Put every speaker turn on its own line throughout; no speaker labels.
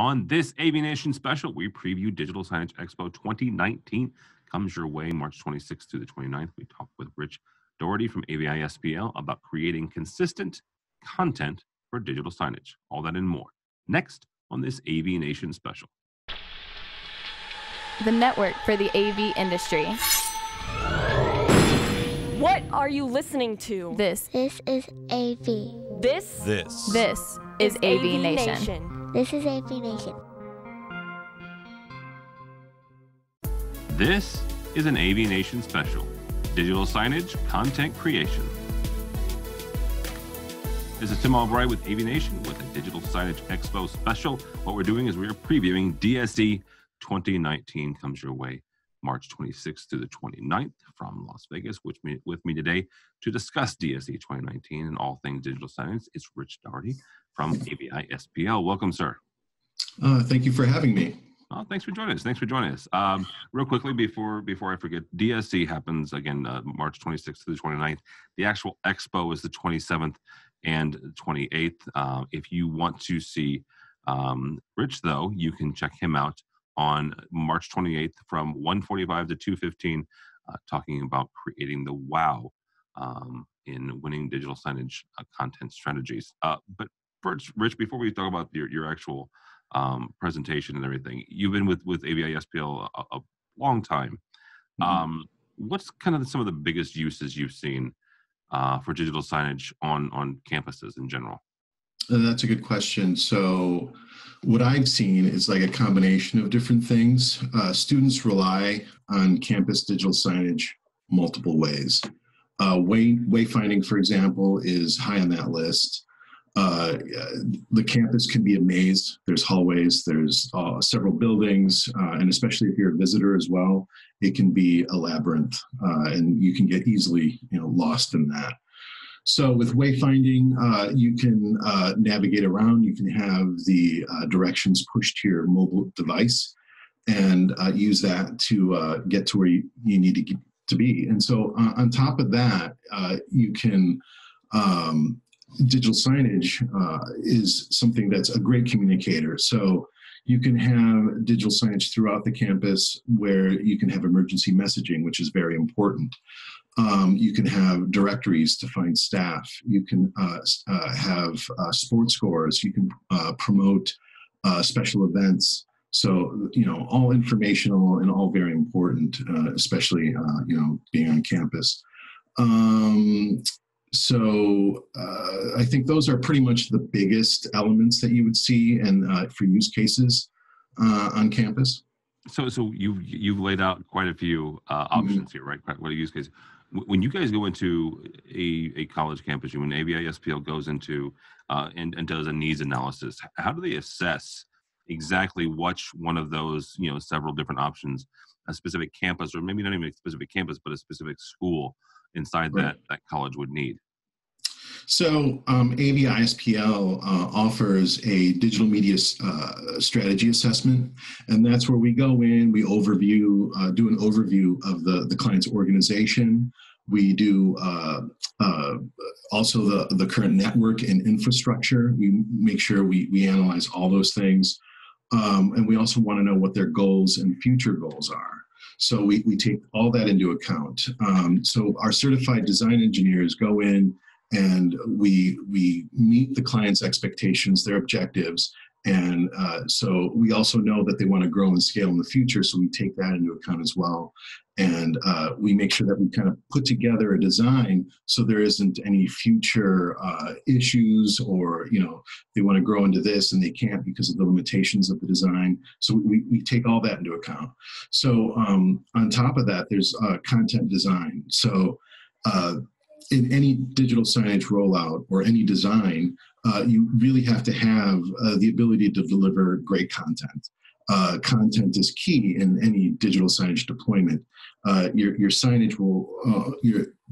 On this AVNation special, we preview Digital Signage Expo 2019. Comes your way March 26th through the 29th. We talk with Rich Doherty from AVI-SPL about creating consistent content for digital signage. All that and more. Next on this AVNation special.
The network for the AV industry.
What are you listening to?
This
is AV.
This
is AVNation.
This is AVNation.
This is an AVNation special. Digital signage, content creation. This is Tim Albright with AVNation with the Digital Signage Expo special. What we're doing is we're previewing DSE 2019. Comes your way March 26th through the 29th from Las Vegas. With me today to discuss DSE 2019 and all things digital signage is Rich Doherty from AVI-SPL. Welcome, sir.
Thank you for having me.
Oh, thanks for joining us. Real quickly, before I forget, DSE happens again March 26th to the 29th. The actual expo is the 27th and 28th. If you want to see Rich, though, you can check him out on March 28th from 1:45 to 2:15, talking about creating the wow in winning digital signage content strategies. But first, Rich, before we talk about your actual presentation and everything, you've been with AVI-SPL a long time. What's kind of some of the biggest uses you've seen for digital signage on campuses in general?
That's a good question. So what I've seen is like a combination of different things. Students rely on campus digital signage multiple ways. Wayfinding, for example, is high on that list. The campus can be a maze. There's hallways, there's several buildings, and especially if you're a visitor as well, it can be a labyrinth, and you can get easily lost in that. So with wayfinding, you can navigate around. You can have the directions pushed to your mobile device and use that to get to where you need to get to be. And so on top of that, you can digital signage is something that's a great communicator. So you can have digital signage throughout the campus where you can have emergency messaging, which is very important. You can have directories to find staff. You can have sports scores. You can promote special events. So, all informational and all very important, especially, being on campus. So I think those are pretty much the biggest elements that you would see and for use cases on campus.
So you've laid out quite a few options here, right? Quite a use case. When you guys go into a college campus, when AVI-SPL goes into and does a needs analysis, how do they assess exactly which one of those, several different options, a specific campus, or maybe not even a specific campus, but a specific school inside that college would need?
So AVI-SPL offers a digital media strategy assessment, and that's where we go in, we do an overview of the client's organization. We do also the current network and infrastructure. We make sure we analyze all those things. And we also want to know what their goals and future goals are. So we take all that into account. So our certified design engineers go in and we meet the client's expectations, their objectives. And so we also know that they want to grow and scale in the future. So we take that into account as well. And we make sure that we kind of put together a design so there isn't any future issues or, they want to grow into this and they can't because of the limitations of the design. So we take all that into account. So on top of that, there's content design. So in any digital signage rollout or any design, you really have to have the ability to deliver great content. Content is key in any digital signage deployment. Your signage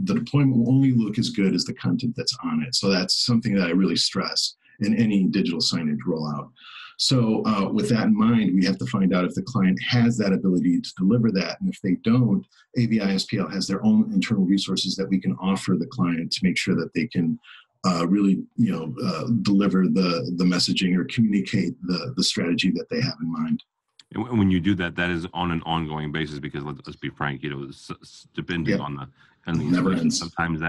the deployment will only look as good as the content that's on it. So that's something that I really stress in any digital signage rollout. So with that in mind, we have to find out if the client has that ability to deliver that. And if they don't, AVI-SPL has their own internal resources that we can offer the client to make sure that they can really, deliver the messaging or communicate the strategy that they have in mind.
And when you do that, that is on an ongoing basis because let's be frank, depending
Yep.
on the
Never
installation,
ends.
sometimes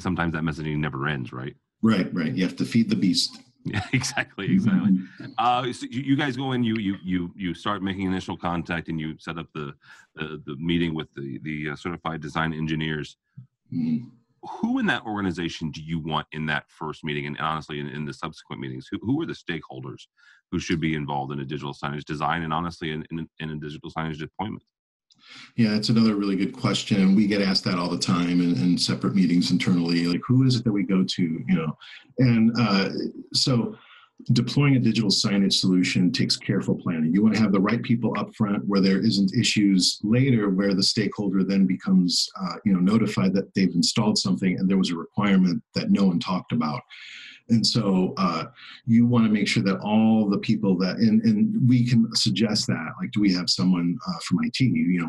sometimes that messaging never ends, right?
Right. You have to feed the beast.
Yeah, exactly. So you guys go in, you start making initial contact, and you set up the meeting with the certified design engineers.
Mhm.
Who in that organization do you want in that first meeting, and honestly in the subsequent meetings? Who are the stakeholders who should be involved in a digital signage design, and honestly in a digital signage deployment?
Yeah, it's another really good question. And we get asked that all the time in separate meetings internally, like who is it that we go to, And so deploying a digital signage solution takes careful planning. You want to have the right people up front where there isn't issues later where the stakeholder then becomes, notified that they've installed something and there was a requirement that no one talked about. And so you want to make sure that all the people that, and we can suggest that, like, do we have someone from IT,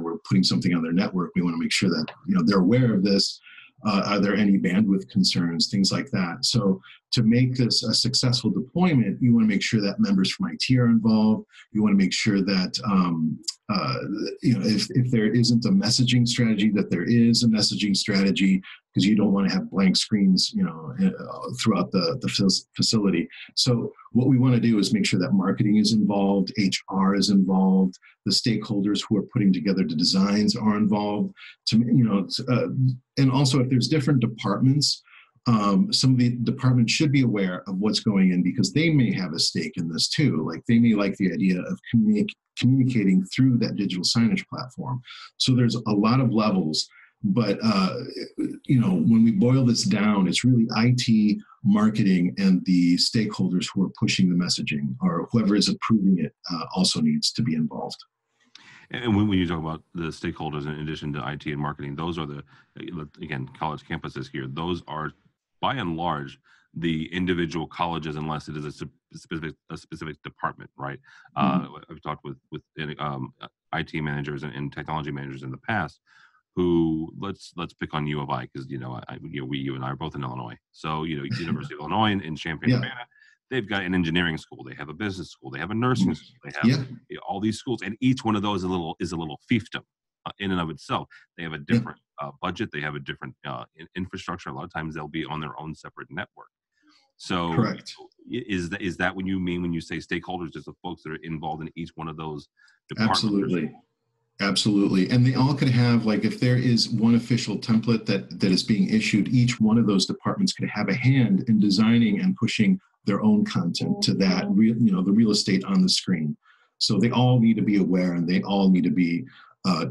we're putting something on their network. We want to make sure that, they're aware of this. Are there any bandwidth concerns, things like that? So to make this a successful deployment, you want to make sure that members from IT are involved. You want to make sure that, if there isn't a messaging strategy, that there is a messaging strategy, because you don't want to have blank screens, throughout the facility. So what we want to do is make sure that marketing is involved, HR is involved, the stakeholders who are putting together the designs are involved. And also if there's different departments, some of the departments should be aware of what's going in because they may have a stake in this too. Like they may like the idea of communicating through that digital signage platform. So there's a lot of levels. But, when we boil this down, it's really IT, marketing, and the stakeholders who are pushing the messaging, or whoever is approving it also needs to be involved.
And when you talk about the stakeholders, in addition to IT and marketing, those are again, college campuses here. Those are, by and large, the individual colleges, unless it is a specific department, right?
Mm-hmm.
I've talked with IT managers and technology managers in the past, who let's pick on U of I because you and I are both in Illinois. So University of Illinois in Champaign-Urbana, they've got an engineering school, they have a business school, they have a nursing school, they have all these schools, and each one of those is a little fiefdom in and of itself. They have a different budget, they have a different infrastructure. A lot of times they'll be on their own separate network. So
correct.
Is that what you mean when you say stakeholders, just the folks that are involved in each one of those departments?
Absolutely. And they all could have, like, if there is one official template that is being issued, each one of those departments could have a hand in designing and pushing their own content to that, the real estate on the screen. So they all need to be aware and they all need to be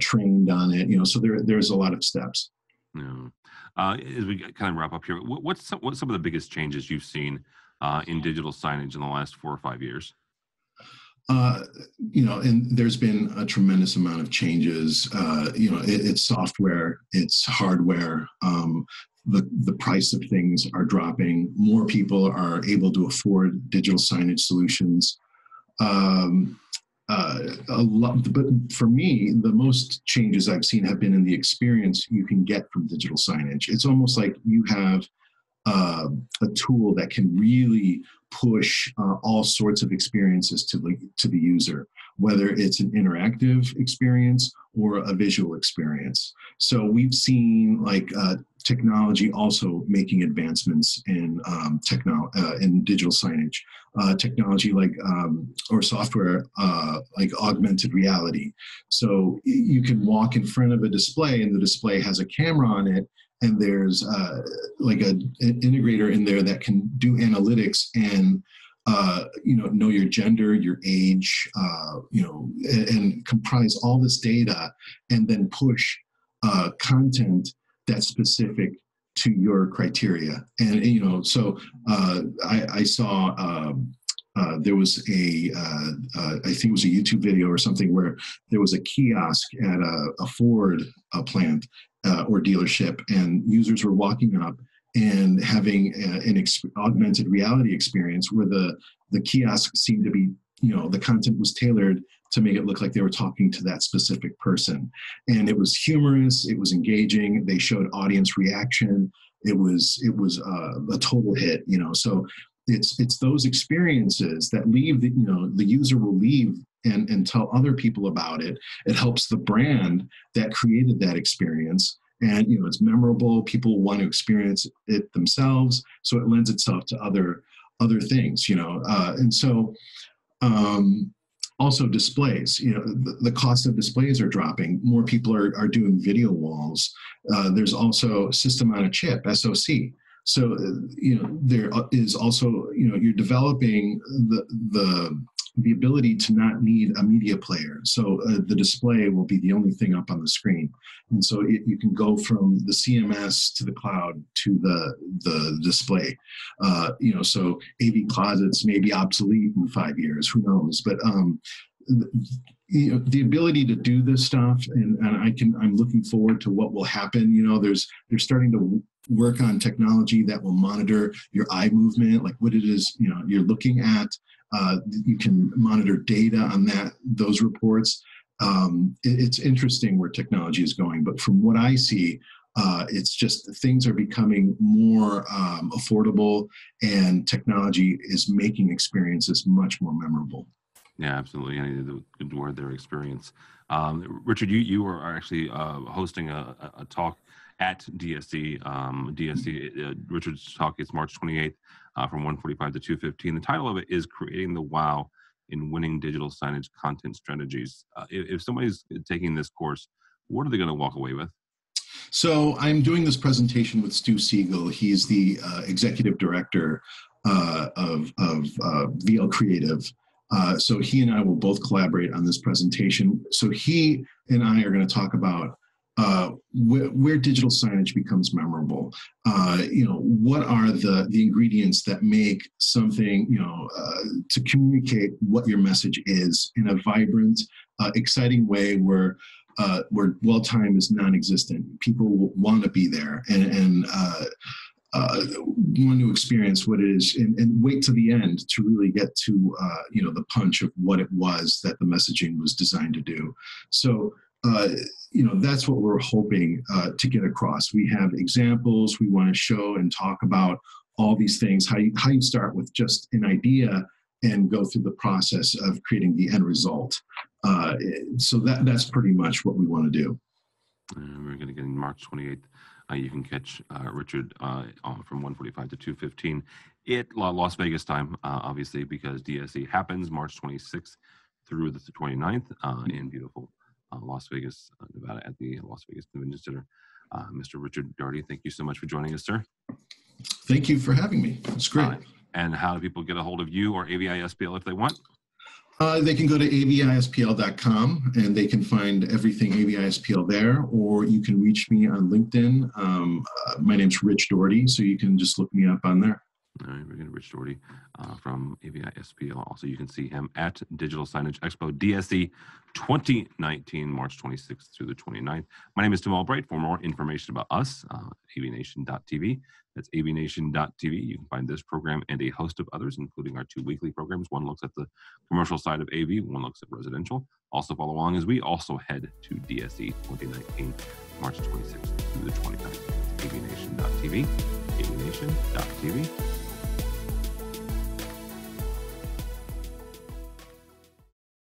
trained on it, so there's a lot of steps.
Yeah. As we kind of wrap up here, what's some of the biggest changes you've seen in digital signage in the last 4 or 5 years?
And there's been a tremendous amount of changes. It's software, it's hardware. The price of things are dropping. More people are able to afford digital signage solutions. But for me, the most changes I've seen have been in the experience you can get from digital signage. It's almost like you have a tool that can really push all sorts of experiences to the user, whether it's an interactive experience or a visual experience. So we've seen technology also making advancements in in digital signage, technology or software like augmented reality. So you can walk in front of a display and the display has a camera on it, and there's an integrator in there that can do analytics and know your gender, your age, and comprise all this data, and then push content that's specific to your criteria. And so I saw there was I think it was a YouTube video or something where there was a kiosk at a Ford plant or dealership, and users were walking up and having an augmented reality experience where the kiosk seemed to be, the content was tailored to make it look like they were talking to that specific person. And it was humorous, it was engaging, they showed audience reaction. a total hit. So it's those experiences that leave the user will leave and tell other people about it. It helps the brand that created that experience. And it's memorable. People want to experience it themselves, so it lends itself to other things. And so also displays. The cost of displays are dropping. More people are doing video walls. There's also system on a chip, SoC. So there is also you're developing the ability to not need a media player. So the display will be the only thing up on the screen. And so you can go from the CMS to the cloud to the display. So AV closets may be obsolete in 5 years, who knows? But the ability to do this stuff, and I'm looking forward to what will happen. They're starting to work on technology that will monitor your eye movement, like what it is you're looking at. You can monitor data on those reports. It's interesting where technology is going, but from what I see, it's just things are becoming more affordable, and technology is making experiences much more memorable.
Yeah, absolutely. And the good word there, experience. Richard, you are actually hosting a talk at DSE. Richard's talk is March 28th from 1:45 to 2:15. The title of it is Creating the Wow in Winning Digital Signage Content Strategies. If somebody's taking this course, what are they going to walk away with?
So I'm doing this presentation with Stu Siegel. He's the executive director of VL Creative. So he and I will both collaborate on this presentation. So he and I are going to talk about where digital signage becomes memorable. What are the ingredients that make something, to communicate what your message is in a vibrant, exciting way where dwell time is non-existent. People will want to be there and want to experience what it is and wait to the end to really get to the punch of what it was that the messaging was designed to do. So that's what we're hoping to get across. We have examples. We want to show and talk about all these things, how you start with just an idea and go through the process of creating the end result. So that's pretty much what we want to do.
We're going to get in March 28th. You can catch Richard from 1:45 to 2:15 at Las Vegas time, obviously, because DSE happens March 26th through the 29th in beautiful Las Vegas, Nevada, at the Las Vegas Convention Center. Mr. Richard Daugherty, thank you so much for joining us, sir.
Thank you for having me. It's great.
And how do people get a hold of you or AVISPL if they want?
They can go to avispl.com and they can find everything AVISPL there, or you can reach me on LinkedIn. My name's Rich Daugherty, so you can just look me up on there.
All right, we're going to Rich Daugherty from AVISPL. Also, you can see him at Digital Signage Expo, DSE 2019, March 26th through the 29th. My name is Tim Albright. For more information about us, AVNation.tv. That's AVNation.tv. You can find this program and a host of others, including our 2 weekly programs. One looks at the commercial side of AV, one looks at residential. Also follow along as we also head to DSE 2019, March 26th through the 29th. AVNation.tv, AVNation.tv.